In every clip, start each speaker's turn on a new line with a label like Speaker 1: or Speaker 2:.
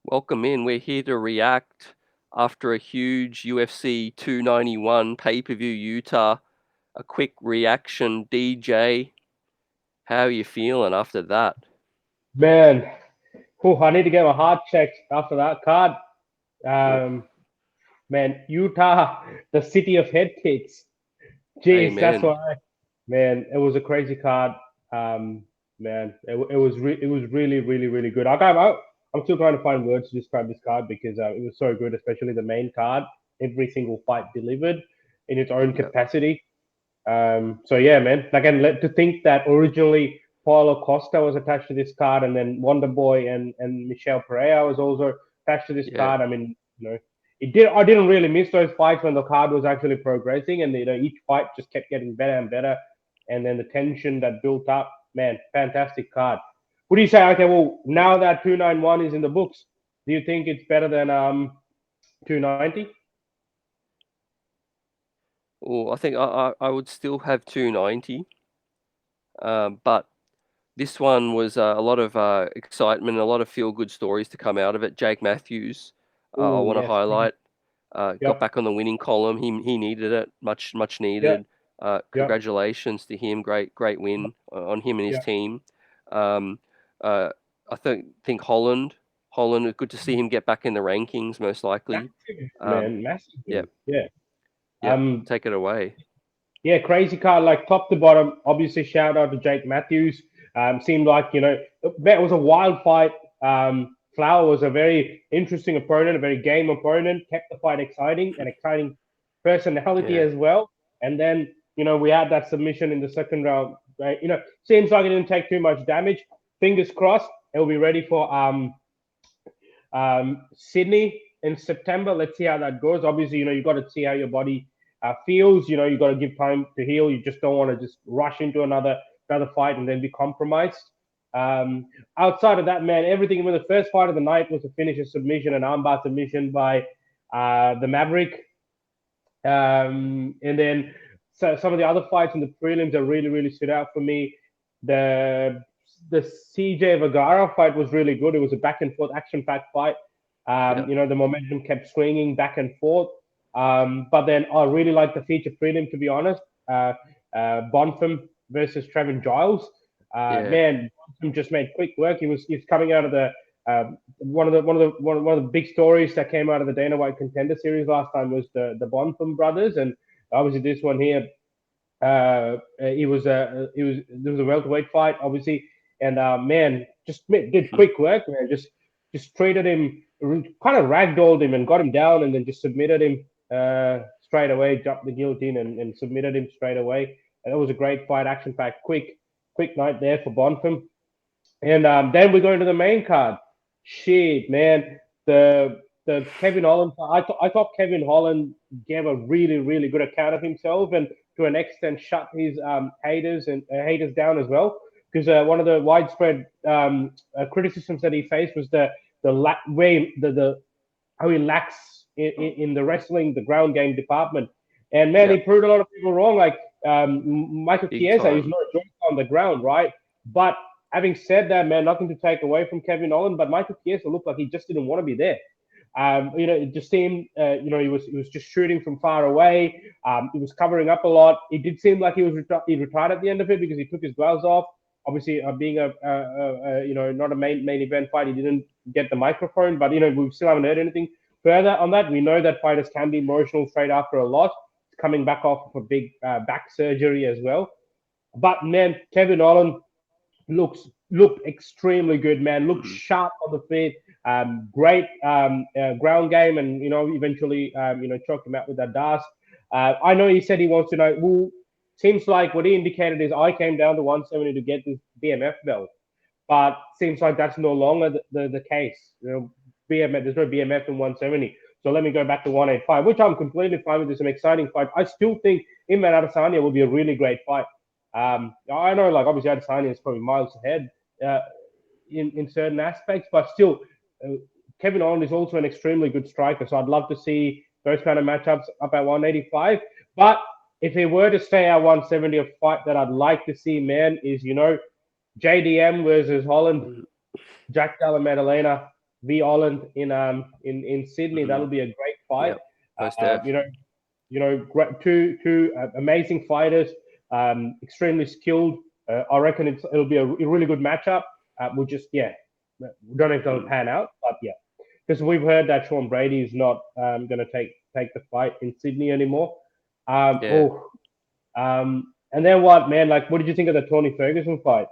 Speaker 1: Welcome in. We're here to react after a huge UFC 291 pay-per-view Utah. A quick reaction, DJ. How are you feeling after that?
Speaker 2: Man, I need to get my heart checked after that card.
Speaker 1: Oof.
Speaker 2: Man, Utah, the city of head kicks. Jeez, that's
Speaker 1: Amen.
Speaker 2: why. Man, it was a crazy card. Man, it was really, really, really good. I'm still trying to find words to describe this card because it was so good, especially the main card. Every single fight delivered in its own
Speaker 1: Yep.
Speaker 2: capacity. So yeah, man. Like, and to think that originally Paulo Costa was attached to this card, and then Wonder Boy and Michelle Pereira was also attached to this
Speaker 1: Yeah.
Speaker 2: card. I mean, it did. I didn't really miss those fights when the card was actually progressing, and each fight just kept getting better and better, and then the tension that built up. Man, fantastic card. What do you say? Okay, well, now that 291 is in the books, do you think it's better than 290?
Speaker 1: Oh, I think I would still have 290. But this one was a lot of excitement, a lot of feel-good stories to come out of it. Jake Matthews, I
Speaker 2: Oh
Speaker 1: want to
Speaker 2: yes.
Speaker 1: highlight. Got
Speaker 2: Yep.
Speaker 1: back on the winning column. He needed it, much
Speaker 2: Yep.
Speaker 1: needed.
Speaker 2: Yep.
Speaker 1: Congratulations to him. Great win on him and his
Speaker 2: Yep.
Speaker 1: team. Um, uh, I think Holland. Good to see him get back in the rankings, most likely.
Speaker 2: Massive,
Speaker 1: Um,
Speaker 2: man, massive
Speaker 1: yep,
Speaker 2: move. Yeah.
Speaker 1: yep.
Speaker 2: Um,
Speaker 1: Take it away.
Speaker 2: yeah, crazy card, like top to bottom. Obviously, shout out to Jake Matthews. Seemed like it was a wild fight. Flower was a very interesting opponent, a very game opponent. Kept the fight exciting, and exciting personality
Speaker 1: Yeah,
Speaker 2: as well. And then we had that submission in the second round. Right? Seems like it didn't take too much damage. Fingers crossed, it'll be ready for Sydney in September. Let's see how that goes. Obviously, you got to see how your body feels. You got to give time to heal. You just don't want to just rush into another fight and then be compromised. Um, Outside of that, man, everything. When the first fight of the night was a finisher submission, an armbar submission by the Maverick, and then some of the other fights in the prelims that really stood out for me. The the CJ Vergara fight was really good. It was a back and forth action packed fight.
Speaker 1: yeah,
Speaker 2: The momentum kept swinging back and forth. But then I really like the feature prelim, to be honest. Uh, Bonfim versus Trevin Giles.
Speaker 1: yeah.
Speaker 2: Man, Bonfim just made quick work. He was coming out of the one of the big stories that came out of the Dana White Contender Series last time was the Bonfim brothers, and obviously this one here, there was a welterweight fight, obviously, and man, just did quick work, man. Just treated him, kind of ragdolled him and got him down, and then just submitted him straight away, dropped the guillotine and submitted him straight away. And it was a great fight, action packed, quick night there for Bonfim. And then we go into the main card. Shit, man. The Kevin Holland. I thought Kevin Holland gave a really good account of himself, and to an extent shut his haters down as well. Because one of the widespread criticisms that he faced was the way the how he lacks in the wrestling, the ground game department. And man, he
Speaker 1: Yep.
Speaker 2: proved a lot of people wrong. Like Michael
Speaker 1: Big
Speaker 2: Chiesa, he's
Speaker 1: time.
Speaker 2: no joke on the ground, right? But having said that, man, nothing to take away from Kevin Holland, but Michael Chiesa looked like he just didn't want to be there. It just seemed, he was just shooting from far away. He was covering up a lot. It did seem like he retired at the end of it because he took his gloves off. Obviously, being not a main event fight, he didn't get the microphone. But we still haven't heard anything further on that. We know that fighters can be emotional straight after a loss, coming back off of a big back surgery as well. But man, Kevin Holland looked extremely good, man. Looked
Speaker 1: Hmm.
Speaker 2: sharp on the feet. Great ground game, and eventually choked him out with that dust. I know he said he wants to know. Well, seems like what he indicated is I came down to 170 to get this BMF belt, but seems like that's no longer the case. BMF, there's no BMF in 170. So let me go back to 185, which I'm completely fine with. It's an exciting fight. I still think Imran Adesanya will be a really great fight. I know, like, obviously Adesanya is probably miles ahead uh, in certain aspects, but still, uh, Kevin Owens is also an extremely good striker. So I'd love to see those kind of matchups up at 185. But if he were to stay at 170, a fight that I'd like to see, man, is JDM versus Holland,
Speaker 1: Hmm.
Speaker 2: Jack Della Maddalena. v Holland in Sydney.
Speaker 1: Mm-hmm.
Speaker 2: That'll be a great fight.
Speaker 1: Yep. Post-F.
Speaker 2: You know, great, two amazing fighters, extremely skilled. I reckon it'll be a really good matchup. We just we don't know if they'll
Speaker 1: Mm.
Speaker 2: pan out, but yeah, because we've heard that Sean Brady is not going to take the fight in Sydney anymore.
Speaker 1: Yeah.
Speaker 2: And then what, man? Like, what did you think of the Tony Ferguson fight?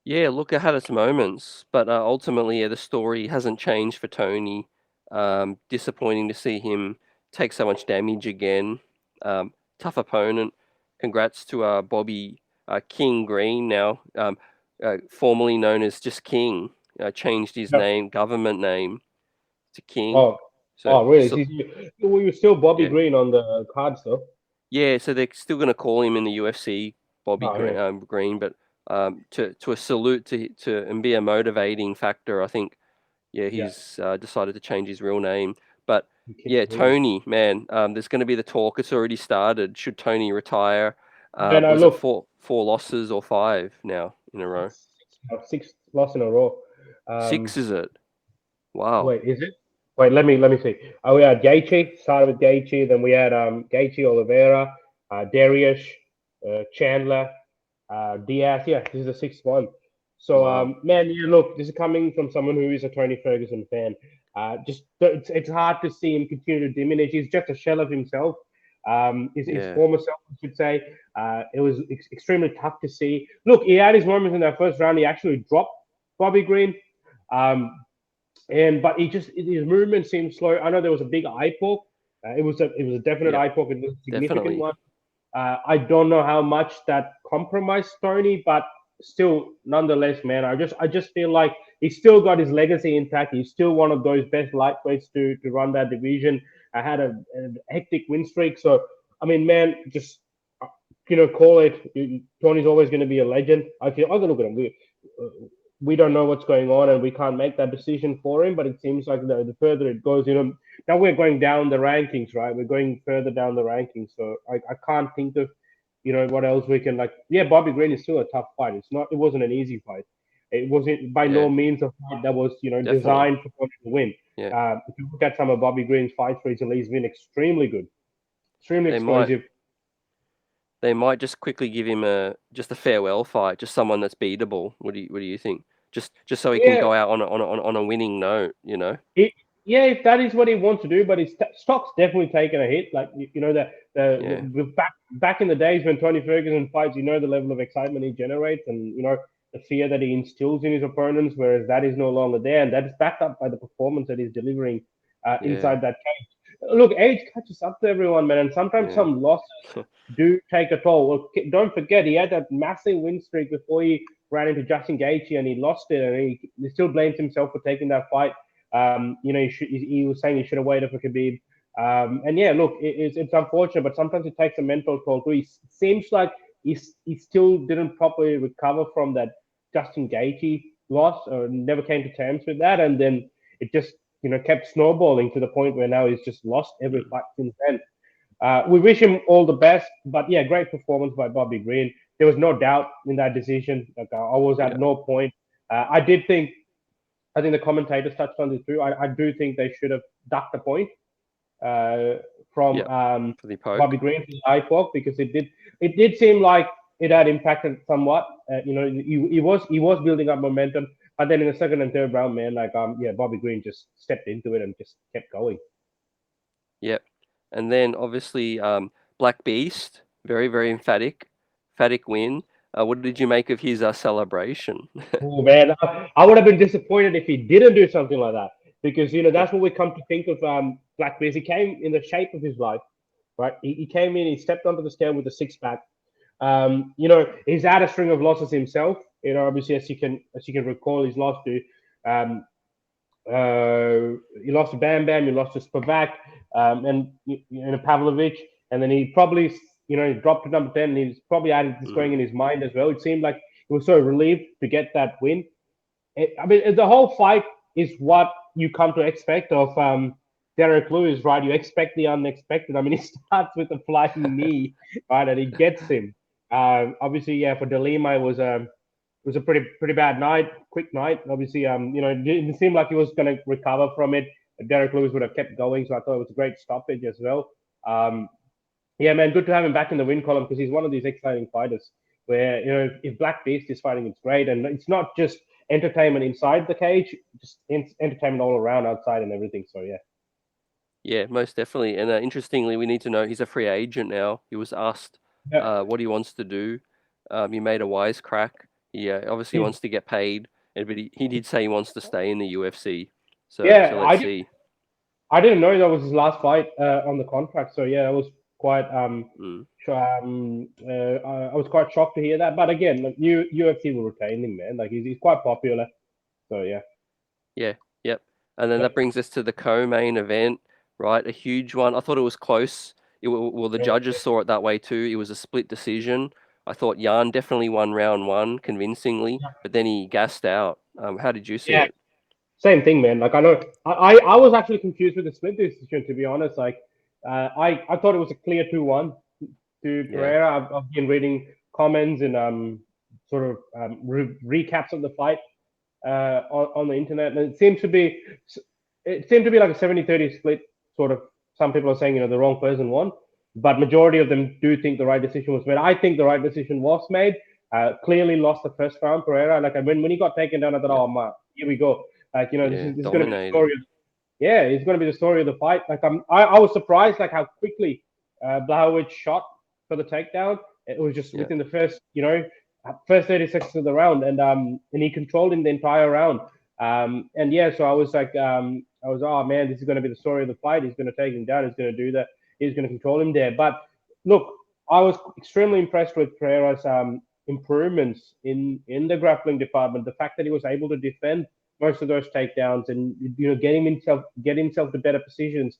Speaker 1: Yeah, look, it had its moments, but ultimately, the story hasn't changed for Tony. Disappointing to see him take so much damage again. Tough opponent. Congrats to Bobby King Green now, formerly known as just King. Changed his
Speaker 2: No.
Speaker 1: name, government name, to King.
Speaker 2: Oh,
Speaker 1: So,
Speaker 2: oh, really?
Speaker 1: so
Speaker 2: We were still Bobby
Speaker 1: yeah,
Speaker 2: Green on the cards, though.
Speaker 1: yeah. So they're still going to call him in the UFC Bobby
Speaker 2: Oh, yeah,
Speaker 1: Green, but to a salute to and be a motivating factor, I think. Yeah,
Speaker 2: yeah.
Speaker 1: he's decided to change his real name. But
Speaker 2: King
Speaker 1: yeah,
Speaker 2: Green.
Speaker 1: Tony, man, there's going to be the talk. It's already started. Should Tony retire?
Speaker 2: Man, I
Speaker 1: Was it
Speaker 2: look
Speaker 1: four losses or five now in a row?
Speaker 2: six loss in a row.
Speaker 1: Six, is it? Wow.
Speaker 2: Wait, is it? Wait, let me see. We had Gaethje, started with Gaethje, then we had Gaethje, Oliveira, Darius, Chandler, Diaz. Yeah, this is the sixth one. So
Speaker 1: Wow.
Speaker 2: man, you look, this is coming from someone who is a Tony Ferguson fan. Just it's hard to see him continue to diminish. He's just a shell of himself. His
Speaker 1: Yeah.
Speaker 2: former self, I should say. It was extremely tough to see. Look, he had his moments in that first round. He actually dropped Bobby Green. Um, but his movement seemed slow. I know there was a big eye poke. It was a definite
Speaker 1: Yep.
Speaker 2: eye poke. It was a significant
Speaker 1: Definitely.
Speaker 2: one. I don't know how much that compromised Stoney, but still, nonetheless, man, I just feel like he's still got his legacy intact. He's still one of those best lightweights to run that division. I had a hectic win streak, so I mean, man, just call it. Tony's always going to be a legend. I feel. I look at him. We don't know what's going on, and we can't make that decision for him. But it seems like the further it goes, now we're going down the rankings, right? We're going further down the rankings, so I can't think of what else we can like. Yeah, Bobby Green is still a tough fight. It wasn't an easy fight. It wasn't by no
Speaker 1: Yeah.
Speaker 2: means a fight that was
Speaker 1: Definitely.
Speaker 2: designed for Tony to win.
Speaker 1: Yeah.
Speaker 2: If you look at some of Bobby Green's fights recently, he's been extremely good, extremely
Speaker 1: They might
Speaker 2: explosive.
Speaker 1: they might just quickly give him just a farewell fight, just someone that's beatable. What do you think? Just so he can
Speaker 2: Yeah,
Speaker 1: go out on a winning note, you know?
Speaker 2: it, yeah, if that is what he wants to do, but his stock's definitely taken a hit. Like
Speaker 1: Yeah.
Speaker 2: back in the days when Tony Ferguson fights, the level of excitement he generates, and the fear that he instills in his opponents. Whereas that is no longer there, and that is backed up by the performance that he's delivering
Speaker 1: Yeah.
Speaker 2: inside that cage. Look, age catches up to everyone, man, and sometimes
Speaker 1: Yeah.
Speaker 2: some losses do take a toll. Well, don't forget, he had that massive win streak before he ran into Justin Gaethje, and he lost it, and he still blames himself for taking that fight. He was saying he should have waited for Khabib. And yeah, look, it's unfortunate, but sometimes it takes a mental toll too. He seems like he still didn't properly recover from that Justin Gaethje loss, or never came to terms with that, and then it just kept snowballing to the point where now he's just lost every
Speaker 1: Mm.
Speaker 2: fight since then. We wish him all the best, but yeah, great performance by Bobby Green. There was no doubt in that decision. Like, I was at
Speaker 1: Yeah.
Speaker 2: no point. I think the commentators touched on this too. I do think they should have ducked the point uh, from
Speaker 1: Yeah. For the
Speaker 2: Bobby
Speaker 1: poke.
Speaker 2: Green for the eye poke, because it did seem like it had impacted somewhat. He was building up momentum, but then in the second and third round, man, like yeah, Bobby Green just stepped into it and just kept going.
Speaker 1: Yep. And then obviously Black Beast, very, very emphatic win. What did you make of his celebration?
Speaker 2: Oh man, I would have been disappointed if he didn't do something like that, because that's what we come to think of Blackbeard. He came in the shape of his life, right? He came in, he stepped onto the scale with a six pack. He's had a string of losses himself. Obviously, as you can recall, he's lost to um, he lost to Bam Bam, he lost to Spivak, and Pavlovich, and then he probably he dropped to number 10. And he's probably had this going
Speaker 1: Mm,
Speaker 2: in his mind as well. It seemed like he was so relieved to get that win. I mean, the whole fight is what you come to expect of Derek Lewis, right? You expect the unexpected. I mean, he starts with a flying knee, right, and he gets him. Obviously, yeah, for De Lima, it was was a pretty bad night, quick night. Obviously, it didn't seem like he was going to recover from it. Derek Lewis would have kept going, so I thought it was a great stoppage as well. Yeah, man, good to have him back in the win column because he's one of these exciting fighters. Where if Black Beast is fighting, it's great, and it's not just entertainment inside the cage, just entertainment all around, outside, and everything. So yeah.
Speaker 1: Yeah, most definitely. And interestingly, we need to know he's a free agent now. He was asked
Speaker 2: Yeah.
Speaker 1: what he wants to do. He made a wisecrack. He obviously
Speaker 2: Hmm.
Speaker 1: wants to get paid, but he did say he wants to stay in the UFC. So
Speaker 2: Yeah,
Speaker 1: let's see.
Speaker 2: I didn't know that was his last fight on the contract. So yeah, I was quite
Speaker 1: Mm.
Speaker 2: I was quite shocked to hear that. But again, like, UFC will retain him, man. Like he's quite popular. So yeah.
Speaker 1: Yeah, yep. And then
Speaker 2: Yep.
Speaker 1: that brings us to the co-main event, right? A huge one. I thought it was close. Well, the judges saw it that way too. It was a split decision. I thought Jan definitely won round one convincingly, but then he gassed out. How did you see
Speaker 2: Yeah.
Speaker 1: it?
Speaker 2: Same thing, man. Like I know, I was actually confused with the split decision, to be honest. Like, I thought it was a clear 2-1 to
Speaker 1: Yeah,
Speaker 2: Pereira. I've been reading comments and sort of recaps of the fight on the internet, and it seemed to be like a 70-30 split. Sort of, some people are saying the wrong person won, but majority of them do think the right decision was made. I think the right decision was made. Clearly lost the first round, Pereira. Like when he got taken down, I thought,
Speaker 1: yeah,
Speaker 2: oh man, here we go. Like
Speaker 1: yeah.
Speaker 2: this is going to be the
Speaker 1: Dominated.
Speaker 2: story. Yeah, it's going to be the story of the fight. Like I was surprised like how quickly Blachowicz shot for the takedown. It was just
Speaker 1: Yeah,
Speaker 2: within the first 30 seconds of the round, and he controlled him the entire round. And yeah, so I was like, oh man, this is going to be the story of the fight. He's going to take him down. He's going to do that. He's going to control him there. But look, I was extremely impressed with Pereira's improvements in the grappling department. The fact that he was able to defend most of those takedowns and get himself to better positions,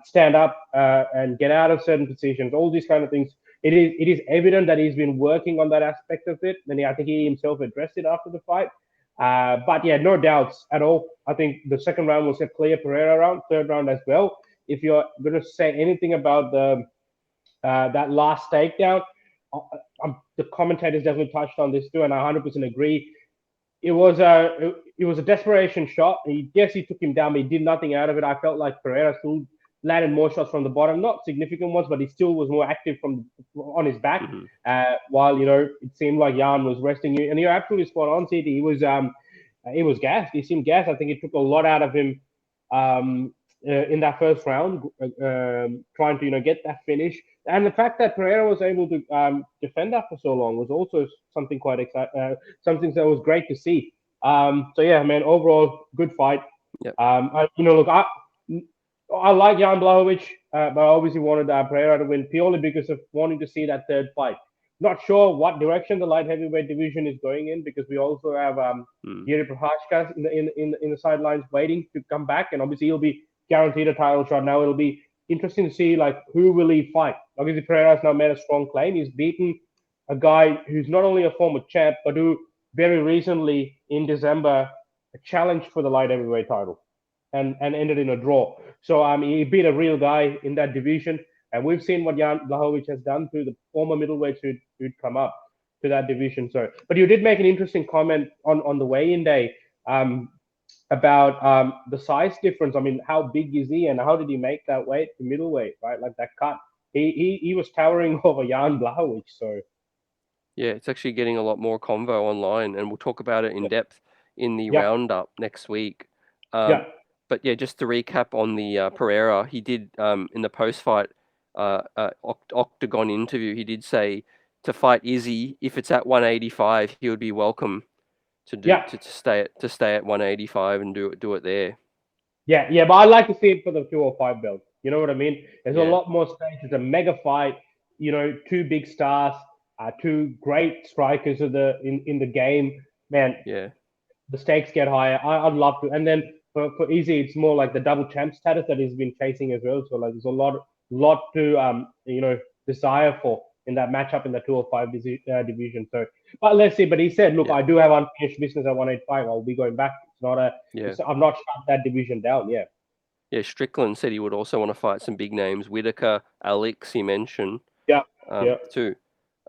Speaker 2: stand up and get out of certain positions, all these kind of things. It is evident that he's been working on that aspect of it, and I think he himself addressed it after the fight. But yeah, no doubts at all. I think the second round was a clear Pereira round, third round as well. If you're going to say anything about that last takedown, uh, the commentators definitely touched on this too, and I 100% agree. It was a desperation shot. Yes, he took him down, but he did nothing out of it. I felt like Pereira still landed more shots from the bottom, not significant ones, but he still was more active from on his back.
Speaker 1: hmm
Speaker 2: While it seemed like Jan was resting you, and you're absolutely spot on, CT. He was gassed. He seemed gassed. I think it took a lot out of him in that first round, trying to get that finish. And the fact that Pereira was able to defend that for so long was also something quite exciting. Something that was great to see. So yeah, man, overall good fight.
Speaker 1: Yep.
Speaker 2: Look, I like Jan Blachowicz, but I obviously wanted Pereira to win purely because of wanting to see that third fight. Not sure what direction the light heavyweight division is going in because we also have
Speaker 1: Mm.
Speaker 2: Yuri Prohashka in the sidelines waiting to come back, and obviously he'll be guaranteed a title shot. Now it'll be interesting to see like who will he fight. Obviously Pereira's now made a strong claim. He's beaten a guy who's not only a former champ but who very recently in December challenged for the light heavyweight title and ended in a draw. So he beat a real guy in that division, and we've seen what Jan Blachowicz has done to the former middleweights who'd come up to that division. So, but you did make an interesting comment on the weigh-in day about the size difference. I mean, how big is he, and how did he make that weight to middleweight? Right, like that cut. He was towering over Jan Blachowicz. So
Speaker 1: Yeah, it's actually getting a lot more convo online, and we'll talk about it in depth in the
Speaker 2: yeah,
Speaker 1: roundup next week. Um,
Speaker 2: yeah,
Speaker 1: but yeah, just to recap on the Pereira, he did in the post-fight octagon interview, he did say to fight Izzy, if it's at 185, he would be welcome to do
Speaker 2: yeah.
Speaker 1: to stay at 185 and do it there.
Speaker 2: Yeah, but I like to see it for the 205 belt. You know what I mean? There's a
Speaker 1: Yeah,
Speaker 2: lot more stakes. It's a mega fight. Two big stars, two great strikers in the game. Man,
Speaker 1: yeah,
Speaker 2: the stakes get higher. I'd love to. And then for Easy, it's more like the double champ status that he's been chasing as well. So like, there's a lot to desire for in that matchup in the 205 division. So, but let's see. But he said, look,
Speaker 1: yeah,
Speaker 2: I do have unfinished business at 185. I'll be going back. It's not a.
Speaker 1: yeah.
Speaker 2: I've not shut that division down. Yeah.
Speaker 1: Yeah, Strickland said he would also want to fight some big names. Whitaker, Alex, he mentioned
Speaker 2: Yeah. Yeah.
Speaker 1: too.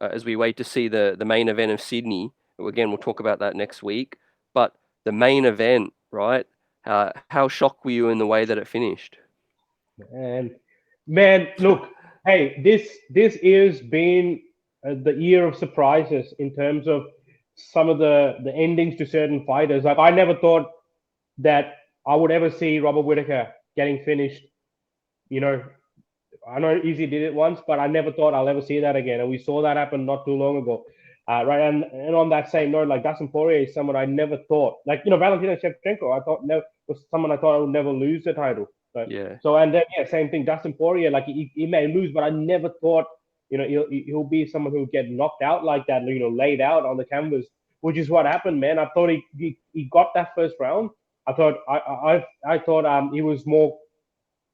Speaker 1: As we wait to see the main event of Sydney, Again, we'll talk about that next week. But the main event, right? How shocked were you in the way that it finished?
Speaker 2: And man, look, hey, this year's been the year of surprises in terms of some of the endings to certain fighters. Like I never thought that I would ever see Robert Whittaker getting finished. You know, I know Easy did it once, but I never thought I'll ever see that again. And we saw that happen not too long ago. Right. And on that same note, like Dustin Poirier is someone I never thought, like, Valentina Shevchenko, I thought was someone I thought I would never lose the title. But,
Speaker 1: Yeah.
Speaker 2: so, and then, yeah, same thing. Dustin Poirier, like, he may lose, but I never thought, he'll be someone who would get knocked out like that, laid out on the canvas, which is what happened, man. I thought he got that first round. I thought, I thought he was more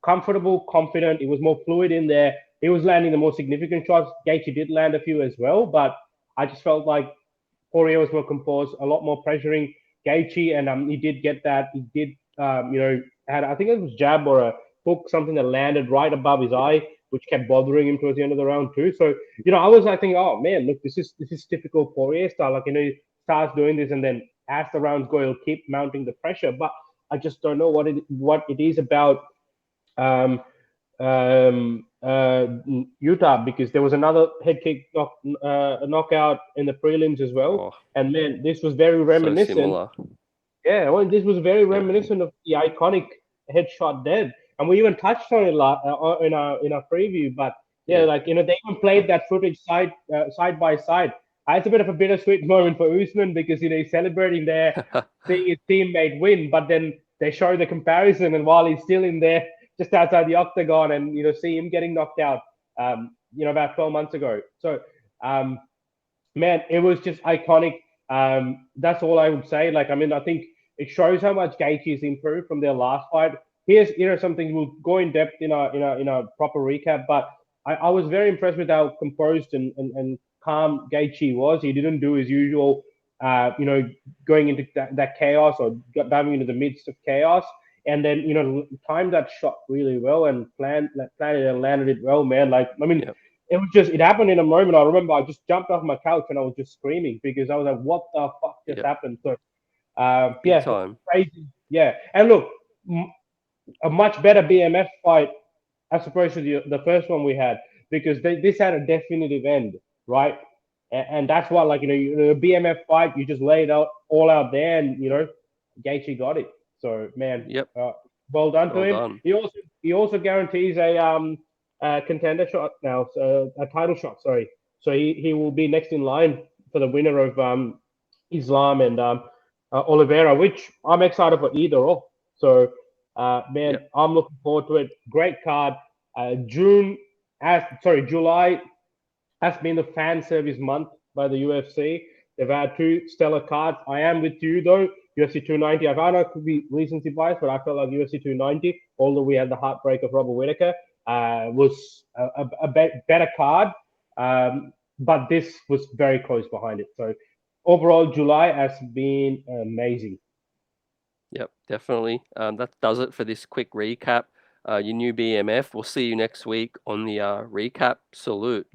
Speaker 2: comfortable, confident. He was more fluid in there. He was landing the more significant shots. Gaethje did land a few as well, but I just felt like Poirier was more composed, a lot more pressuring Gaethje, and he did get that. He did, had, I think it was jab or a hook, something that landed right above his eye, which kept bothering him towards the end of the round too. So, I was like thinking, oh man, look, this is typical Poirier style. Like, he starts doing this, and then as the rounds go, he'll keep mounting the pressure. But I just don't know what it is about um, UTAH, because there was another head kick knockout in the prelims as well.
Speaker 1: Oh,
Speaker 2: And man, this was very
Speaker 1: so
Speaker 2: reminiscent.
Speaker 1: similar.
Speaker 2: Yeah, well, this was very
Speaker 1: Yeah.
Speaker 2: reminiscent of the iconic headshot dead, and we even touched on it in our preview. But yeah,
Speaker 1: Yeah.
Speaker 2: like, they even played that footage side by side. It's a bit of a bittersweet moment for Usman, because he's celebrating there, seeing his teammate win, but then they show the comparison, and while he's still in there, just outside the octagon, and see him getting knocked out, about 12 months ago. So, man, it was just iconic. That's all I would say. Like, I mean, I think it shows how much Gaethje has improved from their last fight. Here's something we'll go in depth in a proper recap, but I was very impressed with how composed and calm Gaethje was. He didn't do his usual, going into that chaos, or diving into the midst of chaos, and then timed that shot really well, and planned it and landed it well, man. Like, I mean,
Speaker 1: Yep.
Speaker 2: it happened in a moment. I remember I just jumped off my couch and I was just screaming, because I was like, what the fuck just
Speaker 1: Yep.
Speaker 2: happened? So,
Speaker 1: Big
Speaker 2: yeah,
Speaker 1: time.
Speaker 2: crazy. Yeah. And look, a much better BMF fight as opposed to the first one we had, because this had a definitive end, right? And that's what, like, a BMF fight, you just lay it out all out there, and, Gaethje got it. So, man,
Speaker 1: Yep.
Speaker 2: well done to
Speaker 1: Well
Speaker 2: him.
Speaker 1: done.
Speaker 2: He also guarantees a contender shot now, so a title shot. Sorry, so he will be next in line for the winner of Islam and Oliveira, which I'm excited for either or. So, man,
Speaker 1: Yep.
Speaker 2: I'm looking forward to it. Great card. July has been the fan service month by the UFC. They've had two stellar cards. I am with you though. UFC 290. I know it could be recency bias, but I felt like UFC 290, although we had the heartbreak of Robert Whittaker, was a better card. But this was very close behind it. So overall, July has been amazing.
Speaker 1: Yep. Definitely. That does it for this quick recap. Your new BMF. We'll see you next week on the recap. Salute.